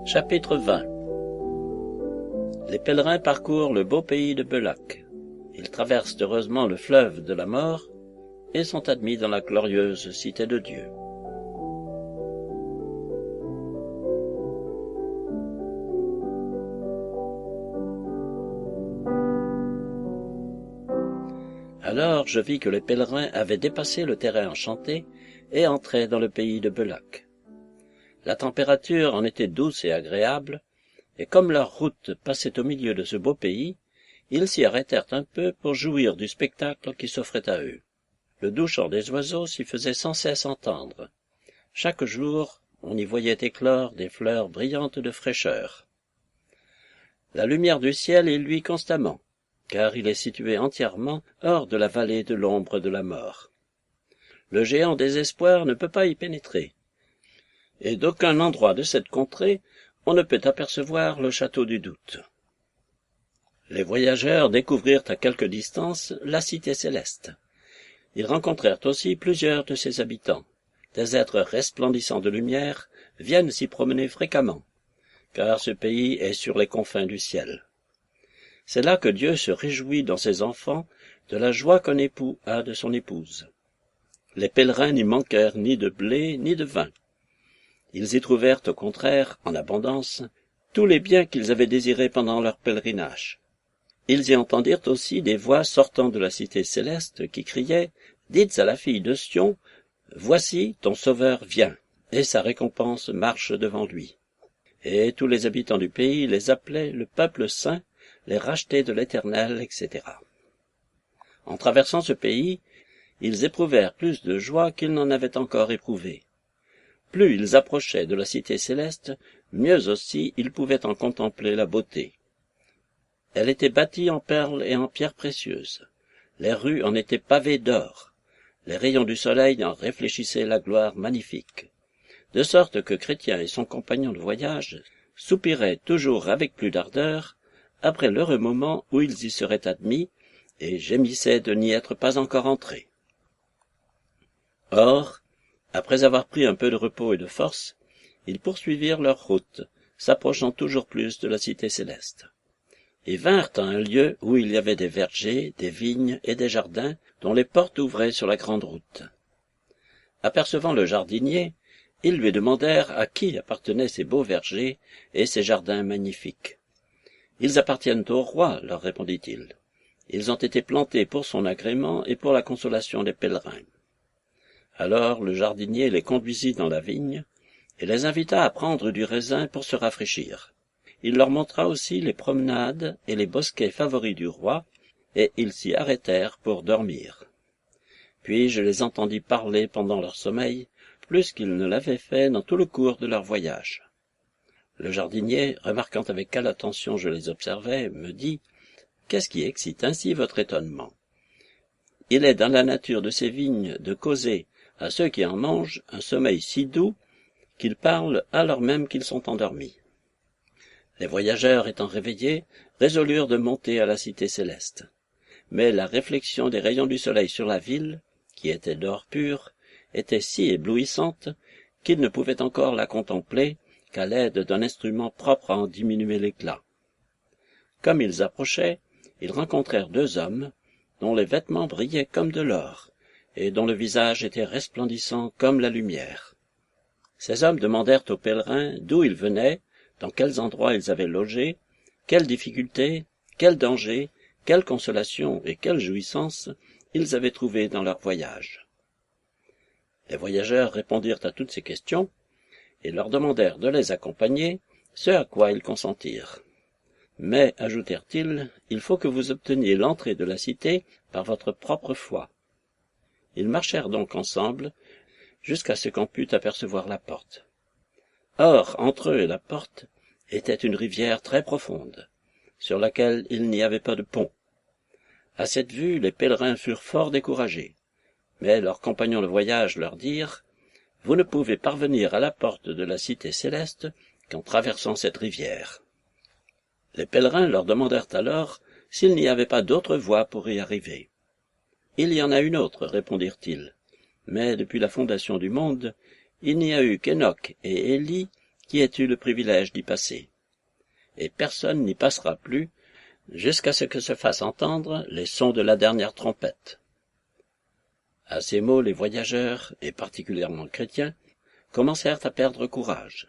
Chapitre 20. Les pèlerins parcourent le beau pays de Belac. Ils traversent heureusement le fleuve de la mort et sont admis dans la glorieuse cité de Dieu. Alors je vis que les pèlerins avaient dépassé le terrain enchanté et entraient dans le pays de Belac. La température en était douce et agréable, et comme leur route passait au milieu de ce beau pays, ils s'y arrêtèrent un peu pour jouir du spectacle qui s'offrait à eux. Le doux chant des oiseaux s'y faisait sans cesse entendre. Chaque jour, on y voyait éclore des fleurs brillantes de fraîcheur. La lumière du ciel y luit constamment, car il est situé entièrement hors de la vallée de l'ombre de la mort. Le géant désespoir ne peut pas y pénétrer, et d'aucun endroit de cette contrée on ne peut apercevoir le château du doute. Les voyageurs découvrirent à quelque distance la cité céleste. Ils rencontrèrent aussi plusieurs de ses habitants. Des êtres resplendissants de lumière viennent s'y promener fréquemment, car ce pays est sur les confins du ciel. C'est là que Dieu se réjouit dans ses enfants de la joie qu'un époux a de son épouse. Les pèlerins n'y manquèrent ni de blé ni de vin. Ils y trouvèrent au contraire, en abondance, tous les biens qu'ils avaient désirés pendant leur pèlerinage. Ils y entendirent aussi des voix sortant de la cité céleste qui criaient « Dites à la fille de Sion, voici ton sauveur vient, et sa récompense marche devant lui. » Et tous les habitants du pays les appelaient le peuple saint, les rachetés de l'Éternel, etc. En traversant ce pays, ils éprouvèrent plus de joie qu'ils n'en avaient encore éprouvé. Plus ils approchaient de la cité céleste, mieux aussi ils pouvaient en contempler la beauté. Elle était bâtie en perles et en pierres précieuses. Les rues en étaient pavées d'or. Les rayons du soleil en réfléchissaient la gloire magnifique. De sorte que Chrétien et son compagnon de voyage soupiraient toujours avec plus d'ardeur après l'heureux moment où ils y seraient admis, et gémissaient de n'y être pas encore entrés. Or, après avoir pris un peu de repos et de force, ils poursuivirent leur route, s'approchant toujours plus de la cité céleste. Et vinrent à un lieu où il y avait des vergers, des vignes et des jardins, dont les portes ouvraient sur la grande route. Apercevant le jardinier, ils lui demandèrent à qui appartenaient ces beaux vergers et ces jardins magnifiques. « Ils appartiennent au roi, leur répondit-il. Ils ont été plantés pour son agrément et pour la consolation des pèlerins. » Alors le jardinier les conduisit dans la vigne et les invita à prendre du raisin pour se rafraîchir. Il leur montra aussi les promenades et les bosquets favoris du roi, et ils s'y arrêtèrent pour dormir. Puis je les entendis parler pendant leur sommeil, plus qu'ils ne l'avaient fait dans tout le cours de leur voyage. Le jardinier, remarquant avec quelle attention je les observais, me dit « Qu'est-ce qui excite ainsi votre étonnement? Il est dans la nature de ces vignes de causer à ceux qui en mangent un sommeil si doux qu'ils parlent alors même qu'ils sont endormis. » Les voyageurs étant réveillés, résolurent de monter à la cité céleste. Mais la réflexion des rayons du soleil sur la ville, qui était d'or pur, était si éblouissante qu'ils ne pouvaient encore la contempler qu'à l'aide d'un instrument propre à en diminuer l'éclat. Comme ils approchaient, ils rencontrèrent deux hommes, dont les vêtements brillaient comme de l'or, et dont le visage était resplendissant comme la lumière. Ces hommes demandèrent aux pèlerins d'où ils venaient, dans quels endroits ils avaient logé, quelles difficultés, quels dangers, quelle consolation et quelle jouissance ils avaient trouvé dans leur voyage. Les voyageurs répondirent à toutes ces questions, et leur demandèrent de les accompagner, ce à quoi ils consentirent. Mais, ajoutèrent-ils, il faut que vous obteniez l'entrée de la cité par votre propre foi. Ils marchèrent donc ensemble, jusqu'à ce qu'on pût apercevoir la porte. Or, entre eux et la porte, était une rivière très profonde, sur laquelle il n'y avait pas de pont. À cette vue, les pèlerins furent fort découragés, mais leurs compagnons de voyage leur dirent « Vous ne pouvez parvenir à la porte de la cité céleste qu'en traversant cette rivière. » Les pèlerins leur demandèrent alors s'il n'y avait pas d'autre voie pour y arriver. « Il y en a une autre, répondirent-ils, mais depuis la fondation du monde, il n'y a eu qu'Enoch et Élie qui ait eu le privilège d'y passer. Et personne n'y passera plus, jusqu'à ce que se fassent entendre les sons de la dernière trompette. À ces mots, les voyageurs, et particulièrement chrétiens, commencèrent à perdre courage,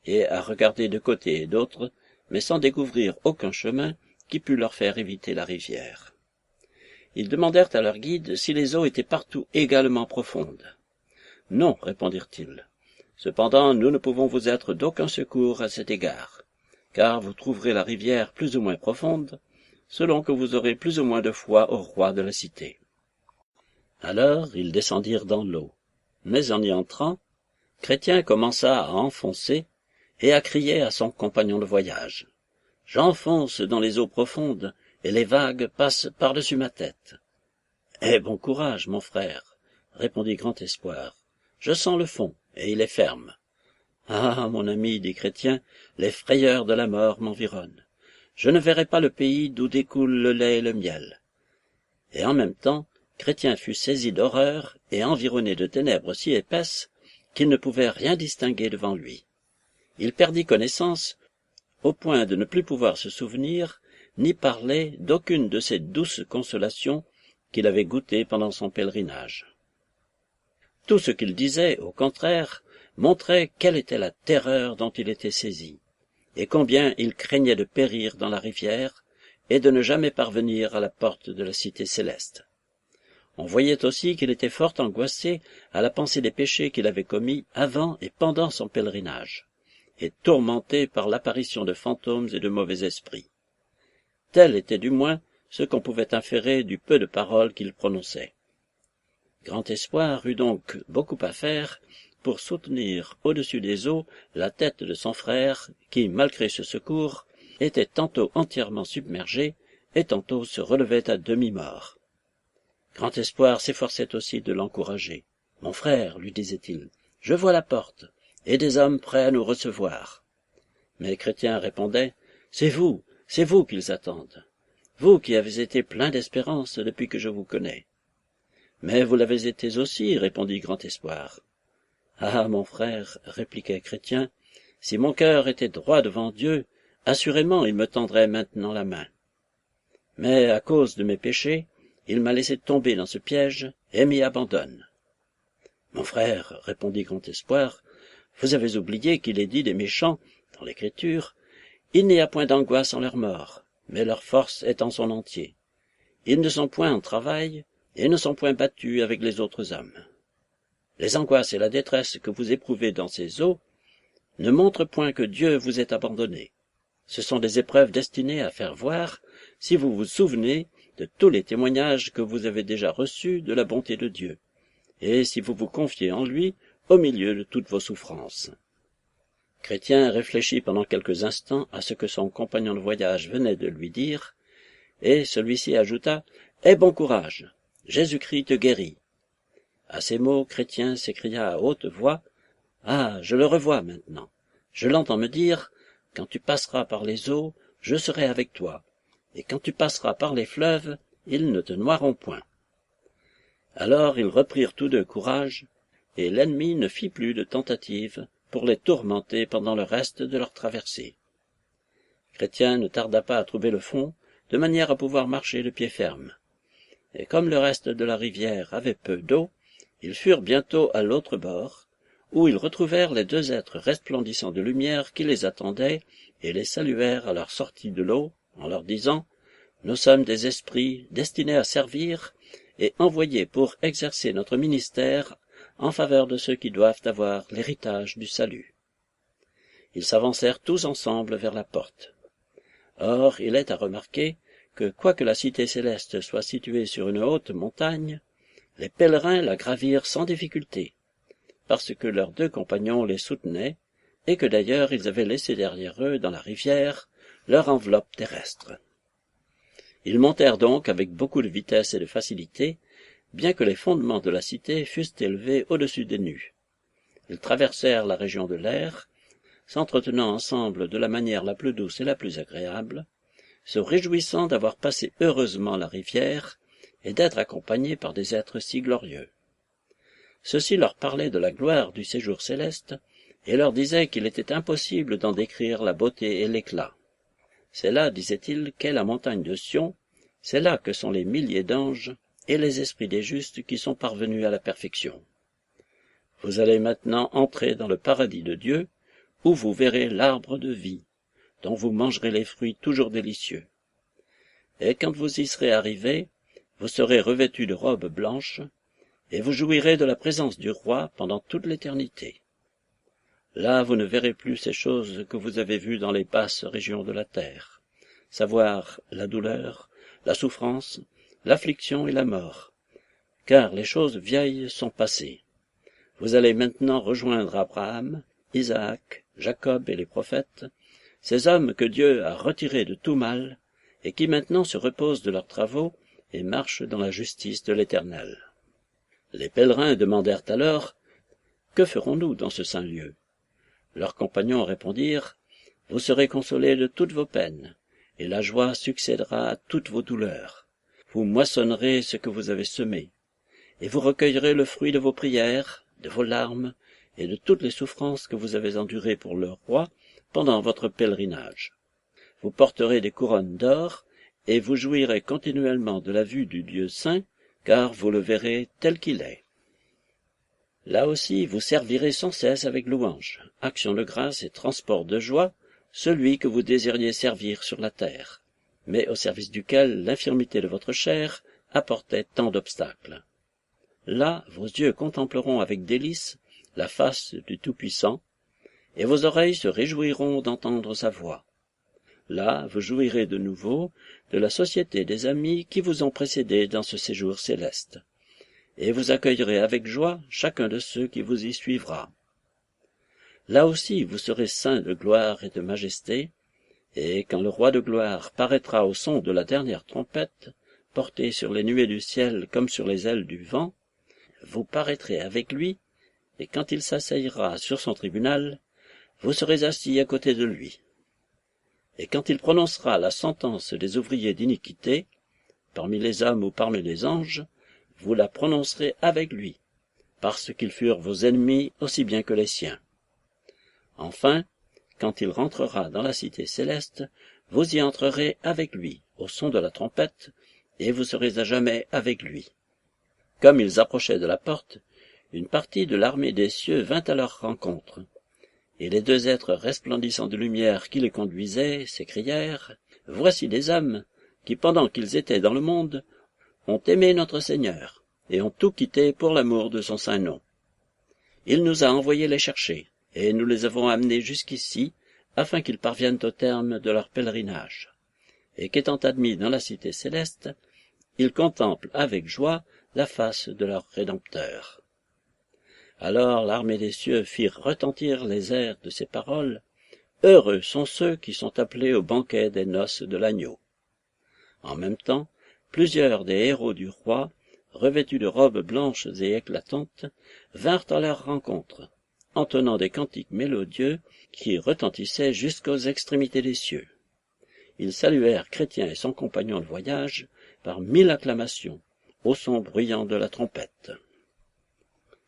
et à regarder de côté et d'autre, mais sans découvrir aucun chemin qui pût leur faire éviter la rivière. Ils demandèrent à leur guide si les eaux étaient partout également profondes. « Non, répondirent-ils. Cependant, nous ne pouvons vous être d'aucun secours à cet égard, car vous trouverez la rivière plus ou moins profonde, selon que vous aurez plus ou moins de foi au roi de la cité. » Alors ils descendirent dans l'eau, mais en y entrant, Chrétien commença à enfoncer et à crier à son compagnon de voyage. « J'enfonce dans les eaux profondes, et les vagues passent par-dessus ma tête. »« Eh, bon courage, mon frère, répondit Grand Espoir. Je sens le fond, et il est ferme. »« Ah, mon ami, dit Chrétien, les frayeurs de la mort m'environnent. Je ne verrai pas le pays d'où découle le lait et le miel. » Et en même temps, Chrétien fut saisi d'horreur et environné de ténèbres si épaisses qu'il ne pouvait rien distinguer devant lui. Il perdit connaissance au point de ne plus pouvoir se souvenir ni parler d'aucune de ces douces consolations qu'il avait goûtées pendant son pèlerinage. Tout ce qu'il disait, au contraire, montrait quelle était la terreur dont il était saisi, et combien il craignait de périr dans la rivière et de ne jamais parvenir à la porte de la cité céleste. On voyait aussi qu'il était fort angoissé à la pensée des péchés qu'il avait commis avant et pendant son pèlerinage, et tourmenté par l'apparition de fantômes et de mauvais esprits. Tel était du moins ce qu'on pouvait inférer du peu de paroles qu'il prononçait. Grand Espoir eut donc beaucoup à faire pour soutenir au-dessus des eaux la tête de son frère qui, malgré ce secours, était tantôt entièrement submergé et tantôt se relevait à demi-mort. Grand Espoir s'efforçait aussi de l'encourager. « Mon frère, lui disait-il, je vois la porte, et des hommes prêts à nous recevoir. » Mais Chrétien répondait, « C'est vous qu'ils attendent, vous qui avez été plein d'espérance depuis que je vous connais. » « Mais vous l'avez été aussi, répondit Grand Espoir. »« Ah, mon frère, répliquait Chrétien, si mon cœur était droit devant Dieu, assurément il me tendrait maintenant la main. Mais à cause de mes péchés, il m'a laissé tomber dans ce piège et m'y abandonne. »« Mon frère, répondit Grand Espoir, vous avez oublié qu'il est dit des méchants, dans l'Écriture, « Il n'y a point d'angoisse en leur mort, mais leur force est en son entier. Ils ne sont point en travail, et ne sont point battus avec les autres hommes. Les angoisses et la détresse que vous éprouvez dans ces eaux ne montrent point que Dieu vous ait abandonné. Ce sont des épreuves destinées à faire voir si vous vous souvenez de tous les témoignages que vous avez déjà reçus de la bonté de Dieu, et si vous vous confiez en lui au milieu de toutes vos souffrances. » Chrétien réfléchit pendant quelques instants à ce que son compagnon de voyage venait de lui dire, et celui-ci ajouta « Aie bon courage, Jésus-Christ te guérit. » À ces mots, Chrétien s'écria à haute voix, « Ah, je le revois maintenant. Je l'entends me dire, « Quand tu passeras par les eaux, je serai avec toi, et quand tu passeras par les fleuves, ils ne te noieront point. » Alors ils reprirent tous deux courage, et l'ennemi ne fit plus de tentative pour les tourmenter pendant le reste de leur traversée. Chrétien ne tarda pas à trouver le fond, de manière à pouvoir marcher de pied ferme. Et comme le reste de la rivière avait peu d'eau, ils furent bientôt à l'autre bord, où ils retrouvèrent les deux êtres resplendissants de lumière qui les attendaient et les saluèrent à leur sortie de l'eau, en leur disant « Nous sommes des esprits destinés à servir et envoyés pour exercer notre ministère en faveur de ceux qui doivent avoir l'héritage du salut. » Ils s'avancèrent tous ensemble vers la porte. Or, il est à remarquer que quoique la cité céleste soit située sur une haute montagne, les pèlerins la gravirent sans difficulté, parce que leurs deux compagnons les soutenaient, et que d'ailleurs ils avaient laissé derrière eux dans la rivière leur enveloppe terrestre. Ils montèrent donc avec beaucoup de vitesse et de facilité, bien que les fondements de la cité fussent élevés au-dessus des nues. Ils traversèrent la région de l'air, s'entretenant ensemble de la manière la plus douce et la plus agréable, se réjouissant d'avoir passé heureusement la rivière et d'être accompagnés par des êtres si glorieux. Ceux-ci leur parlaient de la gloire du séjour céleste et leur disait qu'il était impossible d'en décrire la beauté et l'éclat. C'est là, disait-il, qu'est la montagne de Sion, c'est là que sont les milliers d'anges et les esprits des justes qui sont parvenus à la perfection. Vous allez maintenant entrer dans le paradis de Dieu, où vous verrez l'arbre de vie, dont vous mangerez les fruits toujours délicieux. Et quand vous y serez arrivés, vous serez revêtus de robes blanches, et vous jouirez de la présence du roi pendant toute l'éternité. Là vous ne verrez plus ces choses que vous avez vues dans les basses régions de la terre, savoir la douleur, la souffrance, l'affliction et la mort, car les choses vieilles sont passées. Vous allez maintenant rejoindre Abraham, Isaac, Jacob et les prophètes, ces hommes que Dieu a retirés de tout mal, et qui maintenant se reposent de leurs travaux et marchent dans la justice de l'Éternel. Les pèlerins demandèrent alors, « Que ferons-nous dans ce saint lieu ?» Leurs compagnons répondirent, « Vous serez consolés de toutes vos peines, et la joie succédera à toutes vos douleurs. Vous moissonnerez ce que vous avez semé, et vous recueillerez le fruit de vos prières, de vos larmes, et de toutes les souffrances que vous avez endurées pour le roi pendant votre pèlerinage. Vous porterez des couronnes d'or, et vous jouirez continuellement de la vue du Dieu saint, car vous le verrez tel qu'il est. Là aussi vous servirez sans cesse avec louange, action de grâce et transport de joie, celui que vous désiriez servir sur la terre, mais au service duquel l'infirmité de votre chair apportait tant d'obstacles. Là vos yeux contempleront avec délice la face du Tout-Puissant, et vos oreilles se réjouiront d'entendre sa voix. Là vous jouirez de nouveau de la société des amis qui vous ont précédés dans ce séjour céleste, et vous accueillerez avec joie chacun de ceux qui vous y suivra. Là aussi vous serez saints de gloire et de majesté, et quand le roi de gloire paraîtra au son de la dernière trompette, porté sur les nuées du ciel comme sur les ailes du vent, vous paraîtrez avec lui, et quand il s'asseyra sur son tribunal, vous serez assis à côté de lui. Et quand il prononcera la sentence des ouvriers d'iniquité, parmi les hommes ou parmi les anges, vous la prononcerez avec lui, parce qu'ils furent vos ennemis aussi bien que les siens. Enfin, quand il rentrera dans la cité céleste, vous y entrerez avec lui, au son de la trompette, et vous serez à jamais avec lui. Comme ils approchaient de la porte, une partie de l'armée des cieux vint à leur rencontre. Et les deux êtres resplendissants de lumière qui les conduisaient s'écrièrent, « Voici des hommes qui, pendant qu'ils étaient dans le monde, ont aimé notre Seigneur, et ont tout quitté pour l'amour de son saint nom. Il nous a envoyés les chercher, et nous les avons amenés jusqu'ici, afin qu'ils parviennent au terme de leur pèlerinage, et qu'étant admis dans la cité céleste, ils contemplent avec joie la face de leur Rédempteur. » Alors l'armée des cieux fit retentir les airs de ces paroles. Heureux sont ceux qui sont appelés au banquet des noces de l'agneau. En même temps, plusieurs des héros du roi, revêtus de robes blanches et éclatantes, vinrent à leur rencontre, entonnant des cantiques mélodieux qui retentissaient jusqu'aux extrémités des cieux. Ils saluèrent Chrétien et son compagnon de voyage par 1000 acclamations, au son bruyant de la trompette.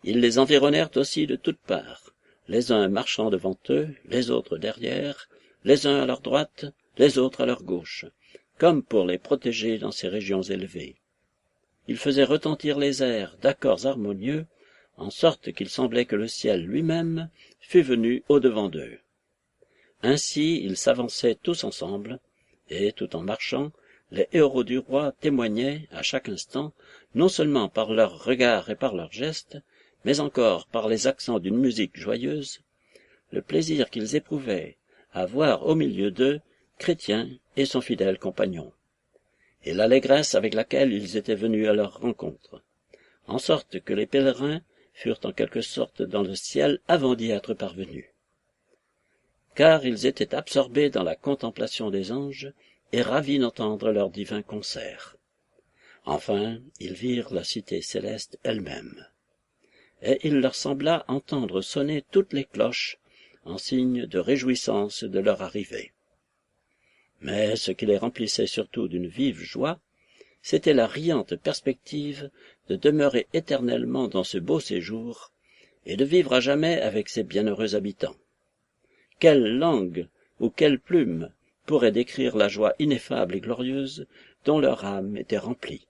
Ils les environnèrent aussi de toutes parts, les uns marchant devant eux, les autres derrière, les uns à leur droite, les autres à leur gauche, comme pour les protéger dans ces régions élevées. Ils faisaient retentir les airs d'accords harmonieux, en sorte qu'il semblait que le ciel lui-même fût venu au-devant d'eux. Ainsi ils s'avançaient tous ensemble, et tout en marchant, les héros du roi témoignaient, à chaque instant, non seulement par leurs regards et par leurs gestes, mais encore par les accents d'une musique joyeuse, le plaisir qu'ils éprouvaient à voir au milieu d'eux Chrétien et son fidèle compagnon, et l'allégresse avec laquelle ils étaient venus à leur rencontre, en sorte que les pèlerins furent en quelque sorte dans le ciel avant d'y être parvenus. Car ils étaient absorbés dans la contemplation des anges et ravis d'entendre leur divin concert. Enfin, ils virent la cité céleste elle-même. Et il leur sembla entendre sonner toutes les cloches en signe de réjouissance de leur arrivée. Mais ce qui les remplissait surtout d'une vive joie, c'était la riante perspective de demeurer éternellement dans ce beau séjour et de vivre à jamais avec ses bienheureux habitants. Quelle langue ou quelle plume pourrait décrire la joie ineffable et glorieuse dont leur âme était remplie?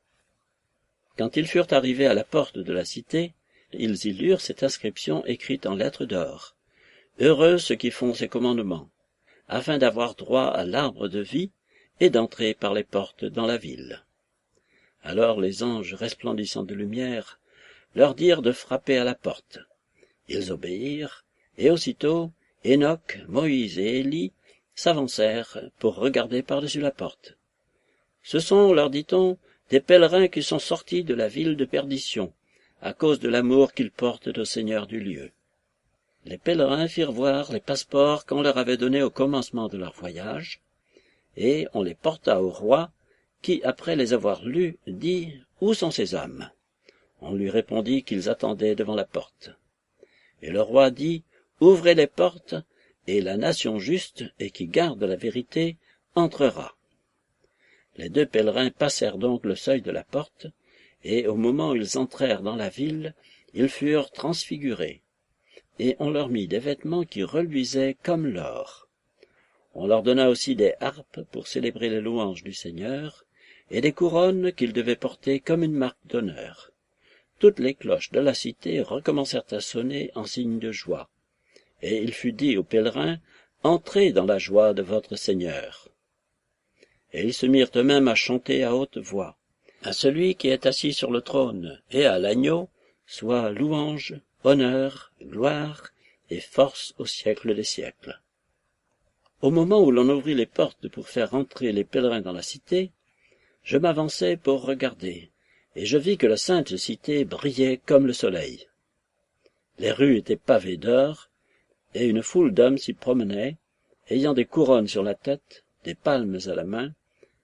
Quand ils furent arrivés à la porte de la cité, ils y lurent cette inscription écrite en lettres d'or. « Heureux ceux qui font ces commandements, afin d'avoir droit à l'arbre de vie et d'entrer par les portes dans la ville. » Alors les anges resplendissants de lumière leur dirent de frapper à la porte. Ils obéirent, et aussitôt Enoch, Moïse et Élie s'avancèrent pour regarder par-dessus la porte. « Ce sont, leur dit-on, des pèlerins qui sont sortis de la ville de perdition, à cause de l'amour qu'ils portent au Seigneur du lieu. » Les pèlerins firent voir les passeports qu'on leur avait donnés au commencement de leur voyage, et on les porta au roi, qui, après les avoir lus, dit « Où sont ces hommes ?» On lui répondit qu'ils attendaient devant la porte. Et le roi dit « Ouvrez les portes, et la nation juste et qui garde la vérité entrera. » Les deux pèlerins passèrent donc le seuil de la porte, et au moment où ils entrèrent dans la ville, ils furent transfigurés, et on leur mit des vêtements qui reluisaient comme l'or. On leur donna aussi des harpes pour célébrer les louanges du Seigneur, et des couronnes qu'ils devaient porter comme une marque d'honneur. Toutes les cloches de la cité recommencèrent à sonner en signe de joie, et il fut dit aux pèlerins, « Entrez dans la joie de votre Seigneur. » Et ils se mirent eux-mêmes à chanter à haute voix, « À celui qui est assis sur le trône et à l'agneau, soit louange, honneur, gloire et force au siècle des siècles. » Au moment où l'on ouvrit les portes pour faire entrer les pèlerins dans la cité, je m'avançai pour regarder, et je vis que la sainte cité brillait comme le soleil. Les rues étaient pavées d'or, et une foule d'hommes s'y promenaient, ayant des couronnes sur la tête, des palmes à la main,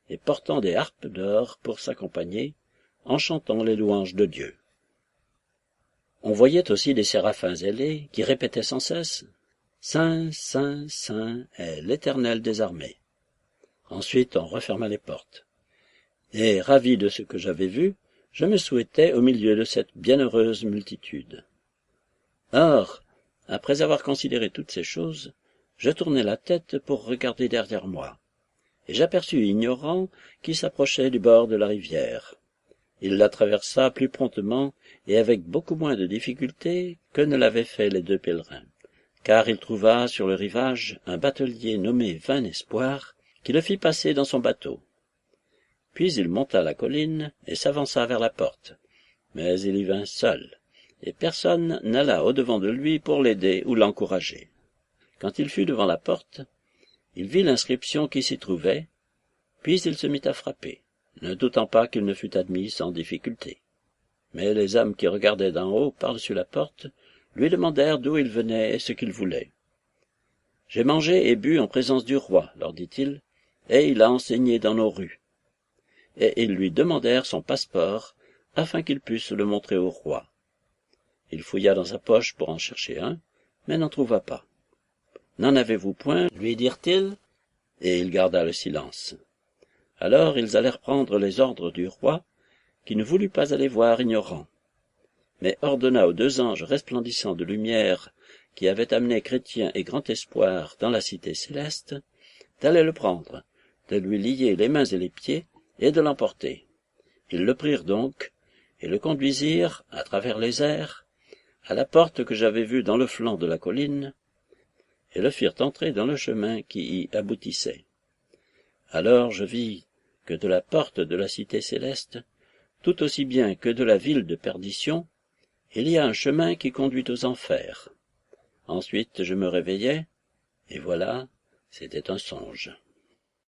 et portant des harpes d'or pour s'accompagner, en chantant les louanges de Dieu. On voyait aussi des séraphins ailés qui répétaient sans cesse « Saint, Saint, Saint est l'Éternel des armées. » Ensuite on referma les portes. Et, ravi de ce que j'avais vu, je me souhaitais au milieu de cette bienheureuse multitude. Or, après avoir considéré toutes ces choses, je tournai la tête pour regarder derrière moi, et j'aperçus Ignorant qui s'approchait du bord de la rivière. Il la traversa plus promptement et avec beaucoup moins de difficulté que ne l'avaient fait les deux pèlerins, car il trouva sur le rivage un batelier nommé Vain Espoir, qui le fit passer dans son bateau. Puis il monta la colline et s'avança vers la porte, mais il y vint seul, et personne n'alla au-devant de lui pour l'aider ou l'encourager. Quand il fut devant la porte, il vit l'inscription qui s'y trouvait, puis il se mit à frapper, ne doutant pas qu'il ne fût admis sans difficulté. Mais les hommes qui regardaient d'en haut par-dessus la porte lui demandèrent d'où il venait et ce qu'il voulait. « J'ai mangé et bu en présence du roi, leur dit-il, et il a enseigné dans nos rues. » Et ils lui demandèrent son passeport, afin qu'il puisse le montrer au roi. Il fouilla dans sa poche pour en chercher un, mais n'en trouva pas. « N'en avez-vous point ?» lui dirent-ils, et il garda le silence. Alors ils allèrent prendre les ordres du roi, qui ne voulut pas aller voir Ignorant, mais ordonna aux deux anges resplendissants de lumière qui avaient amené Chrétien et Grand Espoir dans la cité céleste, d'aller le prendre, de lui lier les mains et les pieds, et de l'emporter. Ils le prirent donc, et le conduisirent, à travers les airs, à la porte que j'avais vue dans le flanc de la colline, et le firent entrer dans le chemin qui y aboutissait. Alors je vis que de la porte de la cité céleste, tout aussi bien que de la ville de perdition, il y a un chemin qui conduit aux enfers. Ensuite je me réveillai, et voilà, c'était un songe.